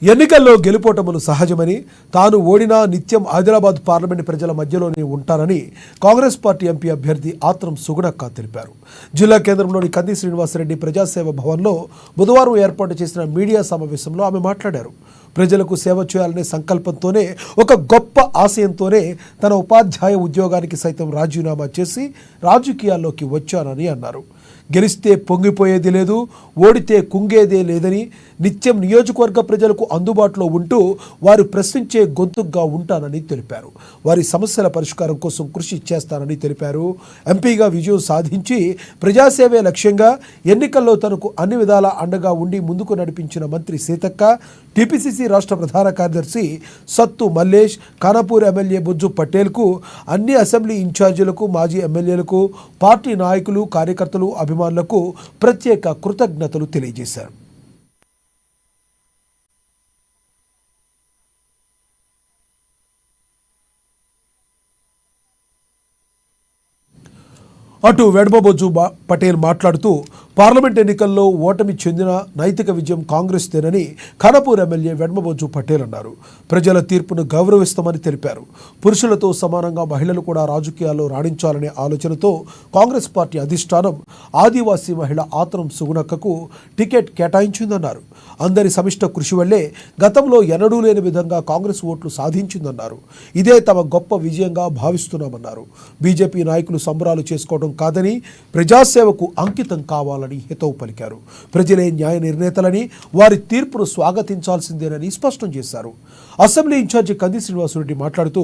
ఎన్నికల్లో గెలుపోటములు సహజమని, తాను ఓడినా నిత్యం ఆదిలాబాద్ పార్లమెంట్ ప్రజల మధ్యలోనే ఉంటానని కాంగ్రెస్ పార్టీ ఎంపీ అభ్యర్థి ఆత్రం సుగుణక్క తెలిపారు. జిల్లా కేంద్రంలోని కంది శ్రీనివాసరెడ్డి ప్రజాసేవ భవన్లో బుధవారం ఏర్పాటు చేసిన మీడియా సమావేశంలో ఆమె మాట్లాడారు. ప్రజలకు సేవ చేయాలనే సంకల్పంతోనే, ఒక గొప్ప ఆశయంతోనే తన ఉపాధ్యాయ ఉద్యోగానికి సైతం రాజీనామా చేసి రాజకీయాల్లోకి వచ్చానని అన్నారు. గెలిస్తే పొంగిపోయేది లేదు, ఓడితే కుంగేదే లేదని, నిత్యం నియోజకవర్గ ప్రజలకు అందుబాటులో ఉంటూ వారు ప్రశ్నించే గొంతుగా ఉంటానని తెలిపారు. వారి సమస్యల పరిష్కారం కోసం కృషి చేస్తానని తెలిపారు. ఎంపీగా విజయం సాధించి ప్రజాసేవే లక్ష్యంగా ఎన్నికల్లో తనకు అన్ని విధాల అండగా ఉండి ముందుకు నడిపించిన మంత్రి సీతక్క, టీపీసీసీ రాష్ట్ర ప్రధాన కార్యదర్శి సత్తు మల్లేష్, ఖానాపూర్ ఎమ్మెల్యే బొజ్జు పటేల్కు, అన్ని అసెంబ్లీ ఇన్ఛార్జీలకు, మాజీ ఎమ్మెల్యేలకు, పార్టీ నాయకులు, కార్యకర్తలు, అభిమానులకు ప్రత్యేక కృతజ్ఞతలు తెలియజేశారు. అటు వెడమబొజ్జు పటేల్ మాట్లాడుతూ, పార్లమెంట్ ఎన్నికల్లో ఓటమి చెందిన నైతిక విజయం కాంగ్రెస్దేనని ఖానాపూర్ ఎమ్మెల్యే వెడమబొజ్జు పటేల్ అన్నారు. ప్రజల తీర్పును గౌరవిస్తామని తెలిపారు. పురుషులతో సమానంగా మహిళలు కూడా రాజకీయాల్లో రాణించాలనే ఆలోచనతో కాంగ్రెస్ పార్టీ అధిష్టానం ఆదివాసీ మహిళ ఆత్రం సుగుణక్కకు టికెట్ కేటాయించిందన్నారు. అందరి సమిష్ట కృషి వల్లే గతంలో ఎన్నడూ లేని విధంగా కాంగ్రెస్ ఓట్లు సాధించిందన్నారు. ఇదే తమ గొప్ప విజయంగా భావిస్తున్నామన్నారు. బీజేపీ నాయకులు సంబరాలు చేసుకోవడం కాదని, ప్రజాసేవకు అంకితం కావాలని హితవు పలికారు. ప్రజలే న్యాయ నిర్ణేతలని, వారి తీర్పును స్వాగతించాల్సిందేనని స్పష్టం చేశారు. అసెంబ్లీ ఇన్ఛార్జి కంది శ్రీనివాసరెడ్డి మాట్లాడుతూ,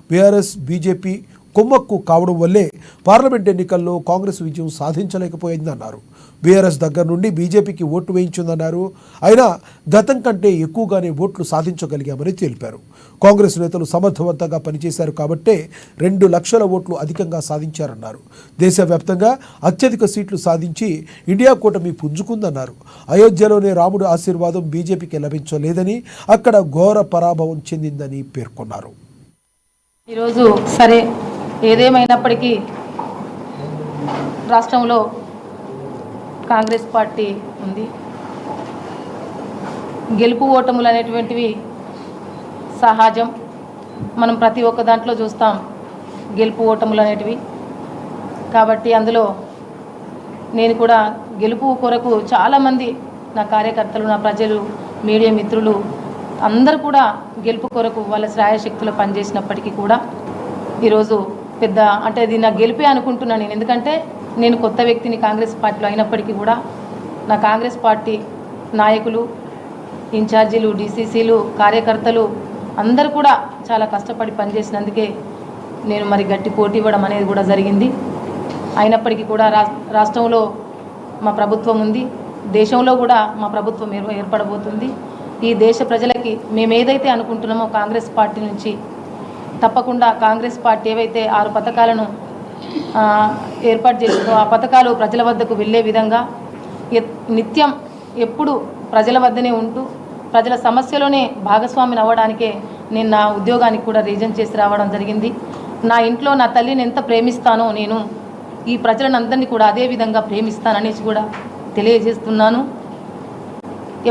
బీఆర్ఎస్ బీజేపీ కుమ్మక్కు కావడం వల్లే పార్లమెంట్ ఎన్నికల్లో కాంగ్రెస్ విజయం సాధించలేకపోయిందన్నారు. బీఆర్ఎస్ దగ్గర నుండి బీజేపీకి ఓట్లు వేయించిందన్నారు. అయినా గతం కంటే ఎక్కువగానే ఓట్లు సాధించగలిగామని తెలిపారు. కాంగ్రెస్ నేతలు సమర్థవంతంగా పనిచేశారు కాబట్టే 2 లక్షల ఓట్లు అధికంగా సాధించారన్నారు. దేశవ్యాప్తంగా అత్యధిక సీట్లు సాధించి ఇండియా కూటమి పుంజుకుందన్నారు. అయోధ్యలోనే రాముడు ఆశీర్వాదం బీజేపీకి లభించలేదని, అక్కడ ఘోర పరాభవం చెందిందని పేర్కొన్నారు. ఈరోజు సరే ఏదేమైనప్పటికీ రాష్ట్రంలో కాంగ్రెస్ పార్టీ ఉంది. గెలుపు ఓటములు అనేటువంటివి సహజం. మనం ప్రతి ఒక్క దాంట్లో చూస్తాం గెలుపు ఓటములు అనేటివి. కాబట్టి అందులో నేను కూడా గెలుపు కొరకు చాలామంది నా కార్యకర్తలు, నా ప్రజలు, మీడియా మిత్రులు అందరూ కూడా గెలుపు కొరకు వాళ్ళ శ్రాయశక్తులు పనిచేసినప్పటికీ కూడా ఈరోజు పెద్ద అంటే ఇది నా గెలిపే అనుకుంటున్నాను నేను. ఎందుకంటే నేను కొత్త వ్యక్తిని కాంగ్రెస్ పార్టీలో అయినప్పటికీ కూడా నా కాంగ్రెస్ పార్టీ నాయకులు, ఇన్ఛార్జీలు, డీసీసీలు, కార్యకర్తలు అందరూ కూడా చాలా కష్టపడి పనిచేసినందుకే నేను మరి గట్టి పోటీ ఇవ్వడం అనేది కూడా జరిగింది. అయినప్పటికీ కూడా రాష్ట్రంలో మా ప్రభుత్వం ఉంది, దేశంలో కూడా మా ప్రభుత్వం ఏర్పడబోతుంది. ఈ దేశ ప్రజలకి మేము ఏదైతే అనుకుంటున్నామో కాంగ్రెస్ పార్టీ నుంచి తప్పకుండా కాంగ్రెస్ పార్టీ ఏవైతే 6 పథకాలను ఏర్పాటు చేసిందో ఆ పథకాలు ప్రజల వద్దకు వెళ్ళే విధంగా నిత్యం ఎప్పుడు ప్రజల వద్దనే ఉంటూ ప్రజల సమస్యలోనే భాగస్వామిని అవ్వడానికే నేను నా ఉద్యోగానికి కూడా రీజన్ చేసి రావడం జరిగింది. నా ఇంట్లో నా తల్లిని ఎంత ప్రేమిస్తానో నేను ఈ ప్రజలను అందరినీ కూడా అదే విధంగా ప్రేమిస్తాననేసి కూడా తెలియజేస్తున్నాను.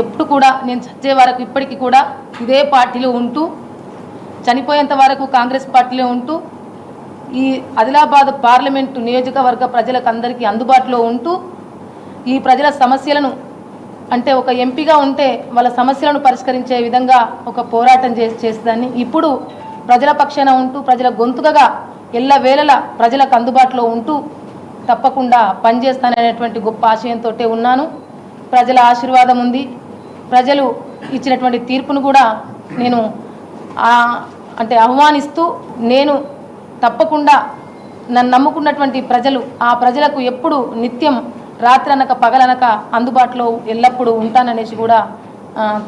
ఎప్పుడు కూడా నేను చచ్చే వరకు ఇప్పటికీ కూడా ఇదే పార్టీలో ఉంటూ, చనిపోయేంత వరకు కాంగ్రెస్ పార్టీలో ఉంటూ, ఈ ఆదిలాబాద్ పార్లమెంటు నియోజకవర్గ ప్రజలకు అందరికీ అందుబాటులో ఉంటూ, ఈ ప్రజల సమస్యలను అంటే ఒక ఎంపీగా ఉంటే వాళ్ళ సమస్యలను పరిష్కరించే విధంగా ఒక పోరాటం చేసేదాన్ని. ఇప్పుడు ప్రజల పక్షాన ఉంటూ, ప్రజల గొంతుకగా ఎల్లవేళలా ప్రజలకు అందుబాటులో ఉంటూ తప్పకుండా పనిచేస్తాననేటువంటి గొప్ప ఆశయంతో ఉన్నాను. ప్రజల ఆశీర్వాదం ఉంది. ప్రజలు ఇచ్చినటువంటి తీర్పును కూడా నేను అంటే ఆహ్వానిస్తూ, నేను తప్పకుండా నన్ను నమ్ముకున్నటువంటి ప్రజలు, ఆ ప్రజలకు ఎప్పుడు నిత్యం రాత్రనక పగలనక అందుబాటులో ఎల్లప్పుడూ ఉంటాననేసి కూడా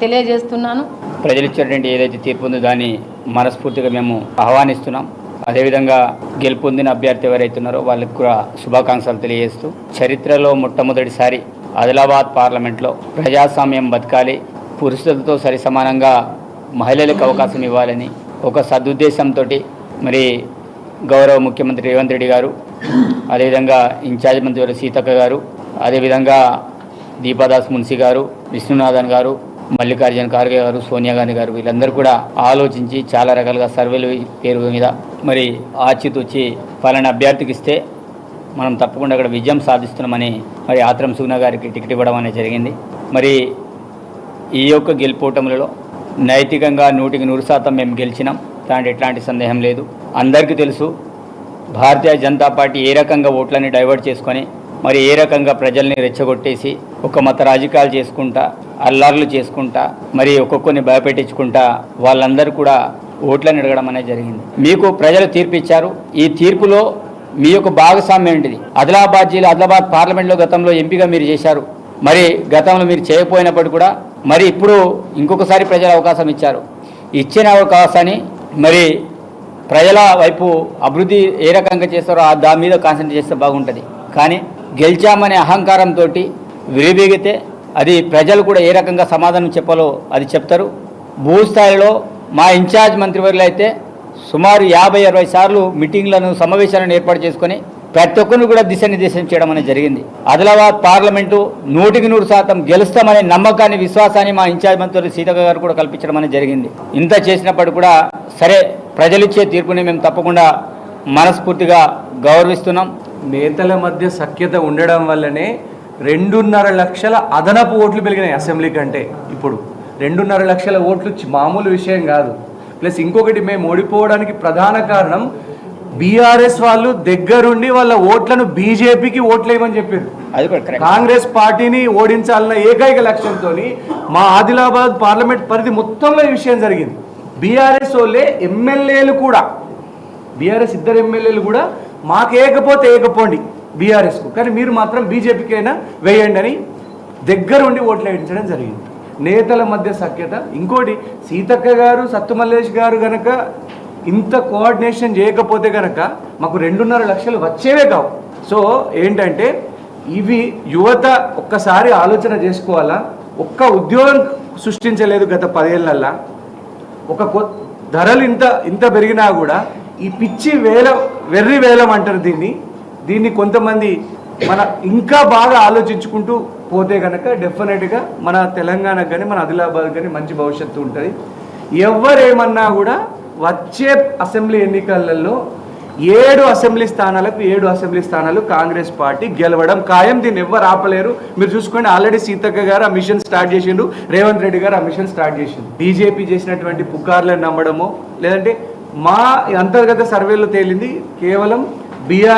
తెలియజేస్తున్నాను. ప్రజలు ఇచ్చినటువంటి ఏదైతే తీర్పు ఉందో దాన్ని మనస్ఫూర్తిగా మేము ఆహ్వానిస్తున్నాం. అదేవిధంగా గెలుపొందిన అభ్యర్థి ఎవరైతే ఉన్నారో వాళ్ళకి కూడా శుభాకాంక్షలు తెలియజేస్తూ, చరిత్రలో మొట్టమొదటిసారి ఆదిలాబాద్ పార్లమెంట్లో ప్రజాస్వామ్యం బతకాలి, పురుషులతో సరి సమానంగా మహిళలకు అవకాశం ఇవ్వాలని ఒక సదుద్దేశంతో మరి గౌరవ ముఖ్యమంత్రి రేవంత్ రెడ్డి గారు, అదేవిధంగా ఇన్ఛార్జ్ మంత్రి సీతక్క గారు, అదేవిధంగా దీపాదాస్ మున్సి గారు, విష్ణునాథన్ గారు, మల్లికార్జున ఖార్గే గారు, సోనియా గాంధీ గారు వీళ్ళందరూ కూడా ఆలోచించి చాలా రకాలుగా సర్వేలు పేరు మీద మరి ఆచితూచి పలానా అభ్యర్థికి ఇస్తే మనం తప్పకుండా అక్కడ విజయం సాధిస్తున్నామని మరి ఆత్రం సుగ్న గారికి టికెట్ ఇవ్వడం అనేది జరిగింది. మరి ఈ యొక్క గెలుపోటములలో నైతికంగా 100% మేము గెలిచినాం, దాంట్లో ఎట్లాంటి సందేహం లేదు. అందరికీ తెలుసు భారతీయ జనతా పార్టీ ఏ రకంగా ఓట్లని డైవర్ట్ చేసుకొని మరి ఏ రకంగా ప్రజల్ని రెచ్చగొట్టేసి ఒక మత రాజకీయాలు చేసుకుంటా, అల్లార్లు చేసుకుంటా, మరి ఒక్కొక్కరిని భయపెట్టించుకుంటా వాళ్ళందరూ కూడా ఓట్లను అడగడం అనేది జరిగింది. మీకు ప్రజలు తీర్పు ఇచ్చారు. ఈ తీర్పులో మీ యొక్క భాగస్వామ్యం ఏంటిది? ఆదిలాబాద్ పార్లమెంట్లో గతంలో ఎంపీగా మీరు చేశారు. మరి గతంలో మీరు చేయకపోయినప్పుడు కూడా మరి ఇప్పుడు ఇంకొకసారి ప్రజల అవకాశం ఇచ్చారు. ఇచ్చిన అవకాశాన్ని మరి ప్రజల వైపు అభివృద్ధి ఏ రకంగా చేస్తారో దాని మీద కాన్సన్ట్రేట్ చేస్తే బాగుంటుంది. కానీ గెలిచామనే అహంకారంతో విరిబిగితే అది ప్రజలు కూడా ఏ రకంగా సమాధానం చెప్పాలో అది చెప్తారు. భూస్థాయిలో మా ఇన్ఛార్జ్ మంత్రివర్యులు అయితే సుమారు 50-60 సార్లు మీటింగ్లను సమావేశాలను ఏర్పాటు చేసుకొని ప్రతి ఒక్కరిని కూడా దిశానిర్దేశం చేయడం అనేది జరిగింది. ఆదిలాబాద్ పార్లమెంటు 100% గెలుస్తామనే నమ్మకాన్ని, విశ్వాసాన్ని మా ఇన్ఛార్జ్ మంత్రి సీతక్క గారు కూడా కల్పించడం అనేది జరిగింది. ఇంత చేసినప్పుడు కూడా సరే ప్రజలిచ్చే తీర్పుని మేము తప్పకుండా మనస్ఫూర్తిగా గౌరవిస్తున్నాం. నేతల మధ్య సఖ్యత ఉండడం వల్లనే 2.5 లక్షల అదనపు ఓట్లు పెరిగినాయి అసెంబ్లీ కంటే. ఇప్పుడు 2.5 లక్షల ఓట్లు మామూలు విషయం కాదు. ప్లస్ ఇంకొకటి, మేము ఓడిపోవడానికి ప్రధాన కారణం బీఆర్ఎస్ వాళ్ళు దగ్గరుండి వాళ్ళ ఓట్లను బీజేపీకి ఓట్లేయమని చెప్పారు. కాంగ్రెస్ పార్టీని ఓడించాలన్న ఏకైక లక్ష్యంతో మా ఆదిలాబాద్ పార్లమెంట్ పరిధి మొత్తంలో ఈ విషయం జరిగింది. బీఆర్ఎస్ వాళ్ళే ఎమ్మెల్యేలు కూడా, బీఆర్ఎస్ 2 ఎమ్మెల్యేలు కూడా మాకు ఏకపోతే ఏకపోండి బీఆర్ఎస్కు, కానీ మీరు మాత్రం బీజేపీకి అయినా వేయండి అని దగ్గరుండి ఓట్లు వేయించడం జరిగింది. నేతల మధ్య సఖ్యత. ఇంకోటి, సీతక్క గారు, సత్తుమల్లేష్ గారు కనుక ఇంత కోఆర్డినేషన్ చేయకపోతే కనుక మాకు 2.5 లక్షలు వచ్చేవే కావు. సో ఏంటంటే ఇవి యువత ఒక్కసారి ఆలోచన చేసుకోవాలా. ఒక్క ఉద్యోగం సృష్టించలేదు గత 10 ఏళ్ళల్లా. ధరలు ఇంత పెరిగినా కూడా ఈ పిచ్చి వెర్రి వేలం అంటారు దీన్ని కొంతమంది మన ఇంకా బాగా ఆలోచించుకుంటూ పోతే కనుక డెఫినెట్గా మన తెలంగాణకు కానీ మన ఆదిలాబాద్ కానీ మంచి భవిష్యత్తు ఉంటుంది. ఎవరేమన్నా కూడా వచ్చే అసెంబ్లీ ఎన్నికలలో 7 అసెంబ్లీ స్థానాలు కాంగ్రెస్ పార్టీ గెలవడం ఖాయం. దీన్ని ఎవరు ఆపలేరు. మీరు చూసుకోండి, ఆల్రెడీ సీతక్క గారు ఆ మిషన్ స్టార్ట్ చేసిండు, రేవంత్ రెడ్డి గారు ఆ మిషన్ స్టార్ట్ చేసిండు. బీజేపీ చేసినటువంటి పుకార్లను నమ్మడమో లేదంటే మా అంతర్గత సర్వేలో తేలింది కేవలం బీఆర్